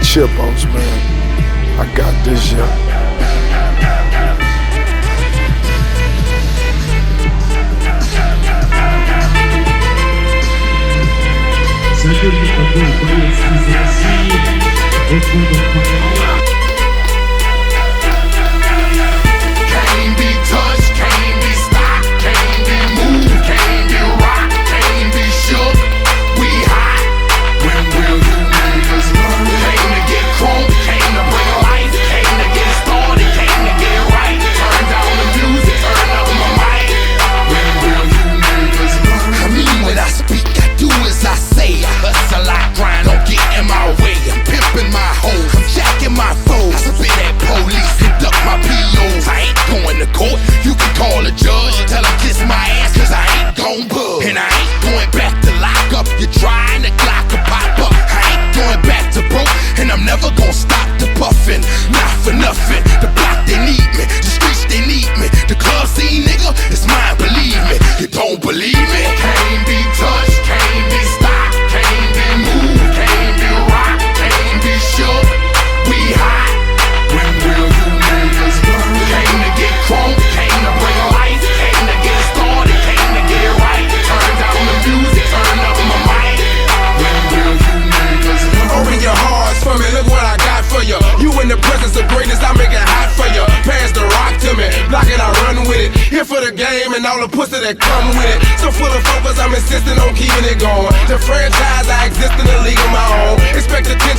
Chipos, man. I got this, yeah. Соперник такой боец из России. Вот буду понимать. For the game and all the pussy that come with it. So full of focus, I'm insisting on keeping it going. The franchise, I exist in a league of my own. Expect attention